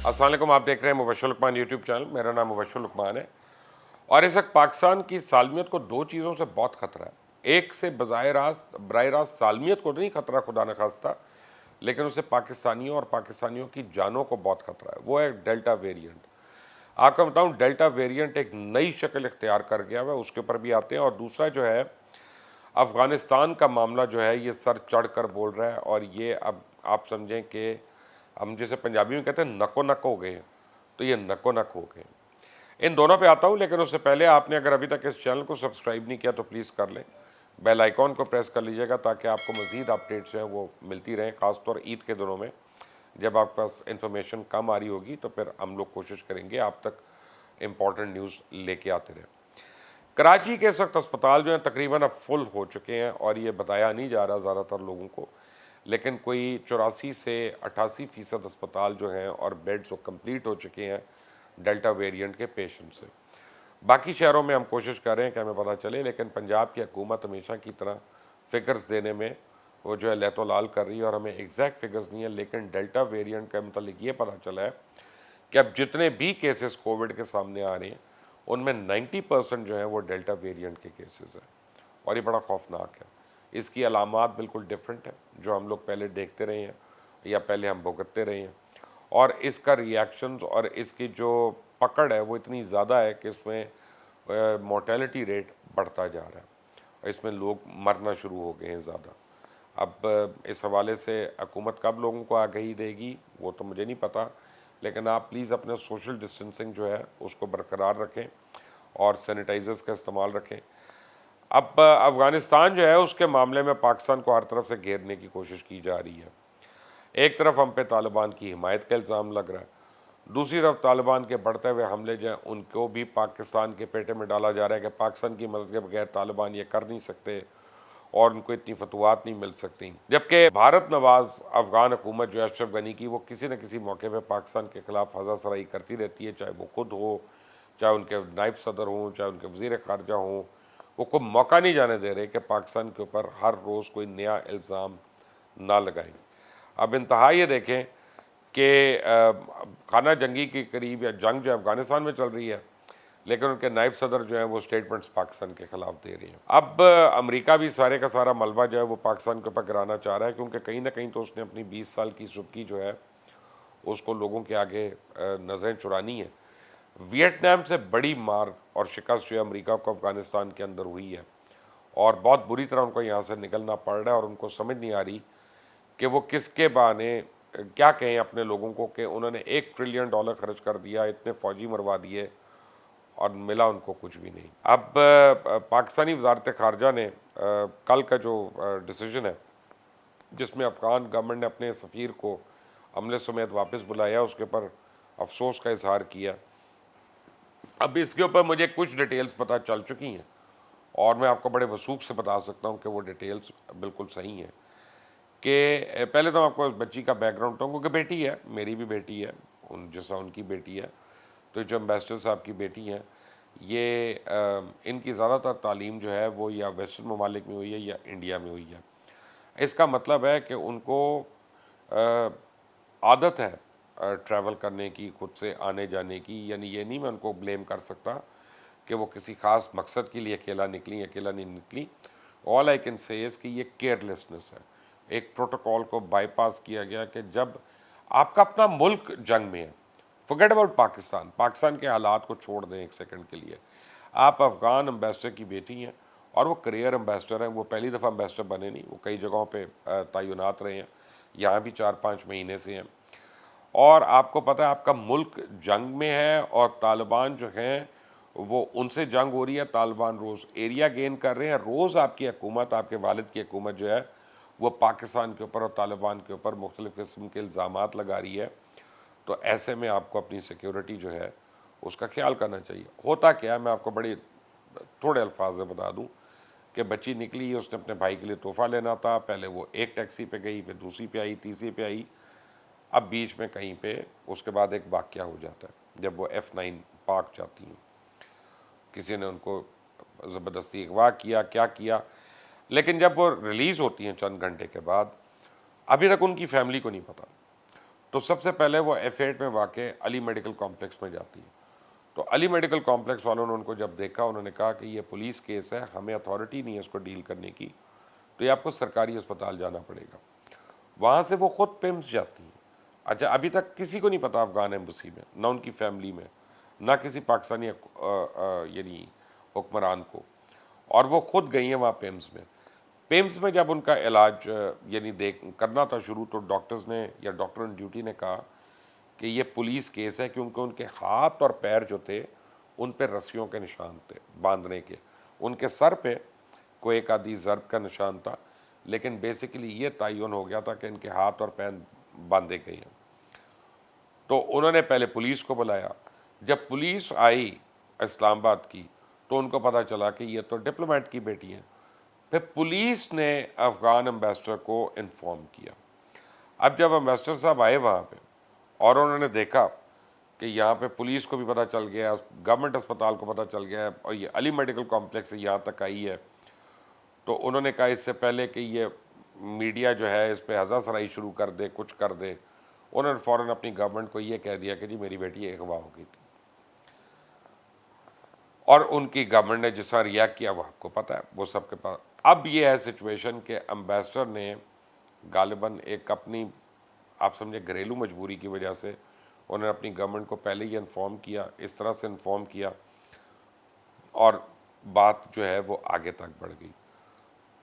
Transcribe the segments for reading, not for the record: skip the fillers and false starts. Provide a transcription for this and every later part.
अस्सलाम वालेकुम, आप देख रहे हैं मुबश्शिर लुकमान यूट्यूब चैनल। मेरा नाम मुबश्शिर लुकमान है और इस वक्त पाकिस्तान की सालमियत को दो चीज़ों से बहुत ख़तरा है। एक से बराह रास्त सालमियत को नहीं ख़तरा, खुदा न खास्ता, लेकिन उससे पाकिस्तानियों और पाकिस्तानियों की जानों को बहुत ख़तरा है। वो है डेल्टा वेरिएंट। आपको बताऊं, डेल्टा वेरिएंट एक नई शक्ल इख्तियार कर गया है, उसके ऊपर भी आते हैं। और दूसरा जो है, अफ़गानिस्तान का मामला जो है ये सर चढ़ कर बोल रहा है और ये अब आप समझें कि हम जैसे पंजाबी में कहते हैं नको नक हो गए, तो ये नको नक हो गए। इन दोनों पे आता हूँ, लेकिन उससे पहले आपने अगर अभी तक इस चैनल को सब्सक्राइब नहीं किया तो प्लीज़ कर लें, बेल आइकॉन को प्रेस कर लीजिएगा ताकि आपको मज़ीद अपडेट्स जो हैं वो मिलती रहें। ख़ासतौर ईद के दिनों में जब आपके पास इन्फॉर्मेशन कम आ रही होगी तो फिर हम लोग कोशिश करेंगे आप तक इम्पॉर्टेंट न्यूज़ लेके आते रहें। कराची के इस वक्त अस्पताल जो हैं तकरीबन अब फुल हो चुके हैं और ये बताया नहीं जा रहा ज़्यादातर लोगों को, लेकिन कोई 84 से 88% अस्पताल जो हैं और बेड्स वो कंप्लीट हो चुके हैं डेल्टा वेरिएंट के पेशेंट से। बाकी शहरों में हम कोशिश कर रहे हैं कि हमें पता चले, लेकिन पंजाब की हुकूमत हमेशा की तरह फ़िगर्स देने में वो जो है लहतो लाल कर रही है और हमें एग्जैक्ट फिगर्स नहीं है। लेकिन डेल्टा वेरिएंट के मतलब ये पता चला है कि अब जितने भी केसेस कोविड के सामने आ रहे हैं उनमें 90% जो है वो डेल्टा वेरिएंट के केसेस हैं और ये बड़ा खौफनाक है। इसकी अलामात बिल्कुल डिफरेंट है जो हम लोग पहले देखते रहे हैं या पहले हम भुगतते रहे हैं, और इसका रिएक्शंस और इसकी जो पकड़ है वो इतनी ज़्यादा है कि इसमें मोर्टेलिटी रेट बढ़ता जा रहा है और इसमें लोग मरना शुरू हो गए हैं ज़्यादा। अब इस हवाले से हुकूमत कब लोगों को आगाही देगी वो तो मुझे नहीं पता, लेकिन आप प्लीज़ अपने सोशल डिस्टेंसिंग जो है उसको बरकरार रखें और सैनिटाइज़र्स का इस्तेमाल रखें। अब अफ़गानिस्तान जो है उसके मामले में पाकिस्तान को हर तरफ से घेरने की कोशिश की जा रही है। एक तरफ हम पे तालिबान की हिमायत का इल्ज़ाम लग रहा है, दूसरी तरफ तालिबान के बढ़ते हुए हमले जो हैं उनको भी पाकिस्तान के पेटे में डाला जा रहा है कि पाकिस्तान की मदद के बगैर तालिबान ये कर नहीं सकते और उनको इतनी फतवात नहीं मिल सकती। जबकि भारत नवाज अफ़गान हुकूमत जो है अशरफ गनी की, वो किसी न किसी मौके पर पाकिस्तान के ख़िलाफ़ हज़ा सराई करती रहती है, चाहे वो खुद हो, चाहे उनके नायब सदर हों, चाहे उनके वज़ीर ख़ारजा हों। वो कोई मौका नहीं जाने दे रहे कि पाकिस्तान के ऊपर हर रोज़ कोई नया इल्ज़ाम ना लगाएं। अब इंतहा ये देखें कि खाना जंगी के करीब या जंग जो अफ़गानिस्तान में चल रही है, लेकिन उनके नायब सदर जो हैं वो स्टेटमेंट्स पाकिस्तान के ख़िलाफ़ दे रही हैं। अब अमेरिका भी सारे का सारा मलबा जो है वो पाकिस्तान के ऊपर गिराना चाह रहा है, क्योंकि कहीं ना कहीं तो उसने अपनी 20 साल की सुबकी जो है उसको लोगों के आगे नज़रें चुरानी है। वियतनाम से बड़ी मार और शिकस्त जो है अमेरिका को अफ़गानिस्तान के अंदर हुई है और बहुत बुरी तरह उनको यहाँ से निकलना पड़ रहा है और उनको समझ नहीं आ रही कि वो किसके बहाने क्या कहें अपने लोगों को कि उन्होंने $1 ट्रिलियन खर्च कर दिया, इतने फ़ौजी मरवा दिए और मिला उनको कुछ भी नहीं। अब पाकिस्तानी वजारत ख़ारजा ने कल का जो डिसीजन है जिसमें अफ़गान गवर्नमेंट ने अपने सफ़ीर को अमले समेत वापस बुलाया, उसके ऊपर अफसोस का इजहार किया। अब इसके ऊपर मुझे कुछ डिटेल्स पता चल चुकी हैं और मैं आपको बड़े वसूख से बता सकता हूँ कि वो डिटेल्स बिल्कुल सही हैं। कि पहले तो आपको बच्ची का बैकग्राउंड बताऊँ, क्योंकि बेटी है, मेरी भी बेटी है, जैसा उनकी बेटी है। तो जो एम्बेसडर साहब की बेटी हैं ये इनकी ज़्यादातर तालीम जो है वो या वेस्टर्न ममालिक में हुई है या इंडिया में हुई है। इसका मतलब है कि उनको आदत है ट्रैवल करने की, खुद से आने जाने की। यानी ये नहीं मैं उनको ब्लेम कर सकता कि वो किसी ख़ास मकसद के लिए अकेला निकली, अकेला नहीं निकली। All I can say is कि ये केयरलेसनेस है। एक प्रोटोकॉल को बाईपास किया गया कि जब आपका अपना मुल्क जंग में है, फॉरगेट अबाउट पाकिस्तान, पाकिस्तान के हालात को छोड़ दें एक सेकंड के लिए, आप अफ़गान एम्बेसडर की बेटी हैं और वो करियर एम्बेसडर हैं। वो पहली दफ़ा एम्बेसडर बने नहीं, वो कई जगहों पे तैनात रहे हैं, यहाँ भी 4-5 महीने से हैं। और आपको पता है आपका मुल्क जंग में है और तालिबान जो हैं वो उनसे जंग हो रही है। तालिबान रोज़ एरिया गेन कर रहे हैं, रोज़ आपकी हुकूमत, आपके वालिद की हुकूमत जो है वो पाकिस्तान के ऊपर और तालिबान के ऊपर मुख्तलिफ़ किस्म के इल्ज़ामात लगा रही है। तो ऐसे में आपको अपनी सिक्योरिटी जो है उसका ख्याल करना चाहिए। होता क्या है, मैं आपको बड़ी थोड़े अल्फाज में बता दूं कि बच्ची निकली, उसने अपने भाई के लिए तोहफ़ा लेना था। पहले वो एक टैक्सी पे गई, फिर दूसरी पे आई, तीसरी पे आई, अब बीच में कहीं पे उसके बाद एक वाक़या हो जाता है जब वो F9 पार्क जाती हैं। किसी ने उनको ज़बरदस्ती अगवा किया, क्या किया, लेकिन जब वो रिलीज़ होती हैं चंद घंटे के बाद, अभी तक उनकी फैमिली को नहीं पता। تو سب سے پہلے وہ F8 میں واقع علی میڈیکل کمپلیکس میں جاتی ہے. تو علی میڈیکل کمپلیکس والوں نے ان کو جب دیکھا, انہوں نے کہا کہ یہ پولیس کیس ہے, ہمیں اتھارٹی نہیں ہے اس کو ڈیل کرنے کی, تو یہ آپ کو سرکاری اسپتال جانا پڑے گا. وہاں سے وہ خود پیمز جاتی ہیں. اچھا, ابھی تک کسی کو نہیں پتا افغان ایمبسی میں, نہ ان کی فیملی میں, نہ کسی پاکستانی یعنی حکمران کو, اور وہ خود گئی ہیں وہاں پیمز میں. پیمز میں جب ان کا علاج یعنی کرنا تھا شروع, تو ڈاکٹرز نے یا ڈاکٹر ان ڈیوٹی نے کہا کہ یہ پولیس کیس ہے, کیونکہ ان کے ہاتھ اور پیر جو تھے ان پہ رسیوں کے نشان تھے باندھنے کے. ان کے سر پہ کوئی ایک آدھی ضرب کا نشان تھا, لیکن بیسیکلی یہ تعین ہو گیا تھا کہ ان کے ہاتھ اور پیر باندھے گئے ہیں. تو انہوں نے پہلے پولیس کو بلایا. جب پولیس آئی اسلام آباد کی تو ان کو پتہ چلا کہ یہ تو ڈپلومیٹ کی بیٹی ہیں. پھر پولیس نے افغان امبیسڈر کو انفارم کیا. اب جب امبیسڈر صاحب آئے وہاں پہ اور انہوں نے دیکھا کہ یہاں پہ پولیس کو بھی پتہ چل گیا, گورنمنٹ اسپتال کو پتہ چل گیا, اور یہ علی میڈیکل کمپلیکس سے یہاں تک آئی ہے, تو انہوں نے کہا اس سے پہلے کہ یہ میڈیا جو ہے اس پہ ہزا سرائی شروع کر دے, کچھ کر دے, انہوں نے فوراً اپنی گورنمنٹ کو یہ کہہ دیا کہ جی میری بیٹی اغوا ہو گئی تھی. اور ان کی گورنمنٹ نے جس طرح ریاکٹ کیا وہ آپ کو پتہ ہے, وہ سب کے پاس. اب یہ ہے سچویشن کہ امبیسڈر نے غالباً ایک اپنی آپ سمجھے گھریلو مجبوری کی وجہ سے انہوں نے اپنی گورنمنٹ کو پہلے ہی انفارم کیا, اس طرح سے انفارم کیا, اور بات جو ہے وہ آگے تک بڑھ گئی.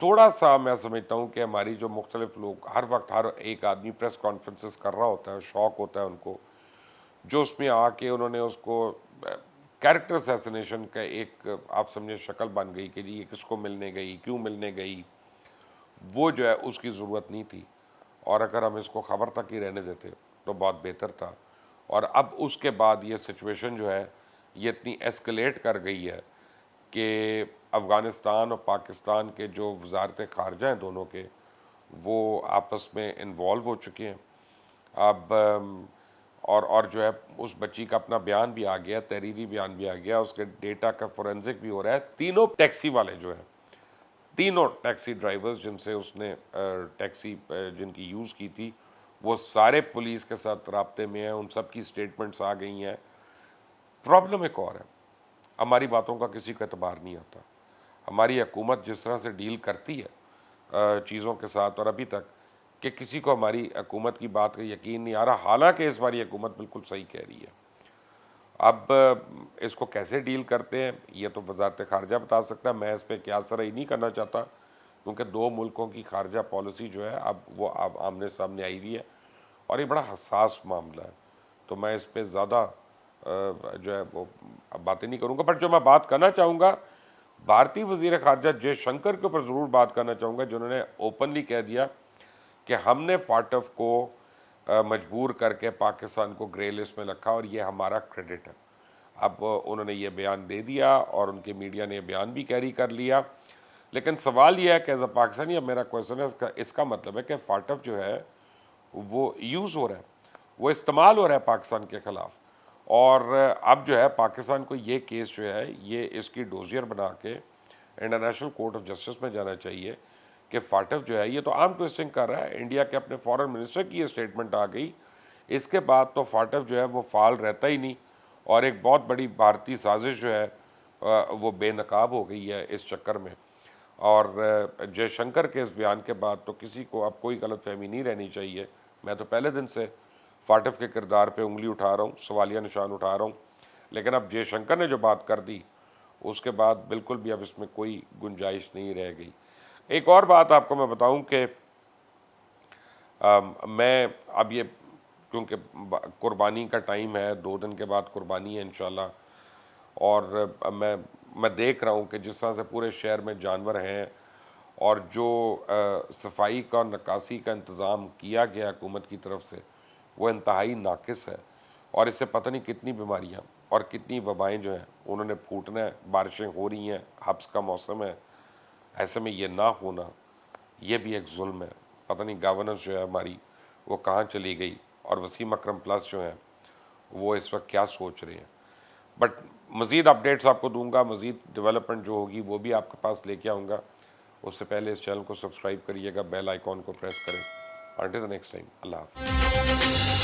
تھوڑا سا میں سمجھتا ہوں کہ ہماری جو مختلف لوگ ہر وقت ہر ایک آدمی پریس کانفرنسز کر رہا ہوتا ہے, شوق ہوتا ہے ان کو, جو اس میں آ کے انہوں نے اس کو کیریکٹر اسیسنیشن کا ایک آپ سمجھے شکل بن گئی کہ جی یہ کس کو ملنے گئی, کیوں ملنے گئی, وہ جو ہے اس کی ضرورت نہیں تھی. اور اگر ہم اس کو خبر تک ہی رہنے دیتے تو بہت بہتر تھا. اور اب اس کے بعد یہ سچویشن جو ہے یہ اتنی ایسکلیٹ کر گئی ہے کہ افغانستان اور پاکستان کے جو وزارت خارجہ ہیں دونوں کے, وہ آپس میں انوالو ہو چکے ہیں. اب اور جو ہے اس بچی کا اپنا بیان بھی آ گیا, تحریری بیان بھی آ گیا, اس کے ڈیٹا کا فورینزک بھی ہو رہا ہے. تینوں ٹیکسی والے جو ہیں, تینوں ٹیکسی ڈرائیورز جن سے اس نے ٹیکسی جن کی یوز کی تھی, وہ سارے پولیس کے ساتھ رابطے میں ہیں, ان سب کی سٹیٹمنٹس آ گئی ہیں. پرابلم ایک اور ہے, ہماری باتوں کا کسی کو اعتبار نہیں آتا. ہماری حکومت جس طرح سے ڈیل کرتی ہے چیزوں کے ساتھ, اور ابھی تک کہ کسی کو ہماری حکومت کی بات کا یقین نہیں آ رہا, حالانکہ اس بار یہ حکومت بالکل صحیح کہہ رہی ہے. اب اس کو کیسے ڈیل کرتے ہیں یہ تو وزارت خارجہ بتا سکتا ہے, میں اس پہ کیا سرائی نہیں کرنا چاہتا, کیونکہ دو ملکوں کی خارجہ پالیسی جو ہے اب وہ آمنے سامنے آئی ہوئی ہے, اور یہ بڑا حساس معاملہ ہے. تو میں اس پہ زیادہ جو ہے وہ باتیں نہیں کروں گا. بٹ جو میں بات کرنا چاہوں گا, بھارتی وزیر خارجہ جے شنکر کے اوپر ضرور بات کرنا چاہوں گا, جنہوں نے اوپنلی کہہ دیا کہ ہم نے فاٹف کو مجبور کر کے پاکستان کو گرے لسٹ میں رکھا اور یہ ہمارا کریڈٹ ہے. اب انہوں نے یہ بیان دے دیا اور ان کے میڈیا نے یہ بیان بھی کیری کر لیا, لیکن سوال یہ ہے کہ ایز اے پاکستانی, اب میرا کویشچن ہے اس کا مطلب ہے کہ فاٹف جو ہے وہ یوز ہو رہا ہے, وہ استعمال ہو رہا ہے پاکستان کے خلاف, اور اب جو ہے پاکستان کو یہ کیس جو ہے یہ اس کی ڈوزیئر بنا کے انٹرنیشنل کورٹ آف جسٹس میں جانا چاہیے کہ فاٹف جو ہے یہ تو آرم ٹویسٹنگ کر رہا ہے. انڈیا کے اپنے فارن منسٹر کی یہ اسٹیٹمنٹ آ گئی, اس کے بعد تو فاٹف جو ہے وہ فعال رہتا ہی نہیں, اور ایک بہت بڑی بھارتی سازش جو ہے وہ بے نقاب ہو گئی ہے اس چکر میں. اور جے شنکر کے اس بیان کے بعد تو کسی کو اب کوئی غلط فہمی نہیں رہنی چاہیے. میں تو پہلے دن سے فاٹف کے کردار پہ انگلی اٹھا رہا ہوں, سوالیہ نشان اٹھا رہا ہوں, لیکن اب جے شنکر نے جو بات کر دی اس کے بعد بالکل بھی اب اس میں کوئی گنجائش نہیں رہ گئی. ایک اور بات آپ کو میں بتاؤں کہ میں اب یہ کیونکہ قربانی کا ٹائم ہے, 2 دن کے بعد قربانی ہے انشاءاللہ, اور میں دیکھ رہا ہوں کہ جس طرح سے پورے شہر میں جانور ہیں, اور جو صفائی کا اور نکاسی کا انتظام کیا گیا حکومت کی طرف سے وہ انتہائی ناقص ہے, اور اس سے پتہ نہیں کتنی بیماریاں اور کتنی وبائیں جو ہیں انہوں نے پھوٹنا ہے. بارشیں ہو رہی ہیں, حبس کا موسم ہے, ایسے میں یہ نہ ہونا یہ بھی ایک ظلم ہے. پتہ نہیں گورننس جو ہے ہماری وہ کہاں چلی گئی, اور وسیم اکرم پلس جو ہیں وہ اس وقت کیا سوچ رہے ہیں. بٹ مزید اپڈیٹس آپ کو دوں گا, مزید ڈیولپمنٹ جو ہوگی وہ بھی آپ کے پاس لے کے آؤں گا. اس سے پہلے اس چینل کو سبسکرائب کریے گا, بیل آئیکن کو پریس کریں. انٹل دی نیکسٹ ٹائم, اللہ حافظ.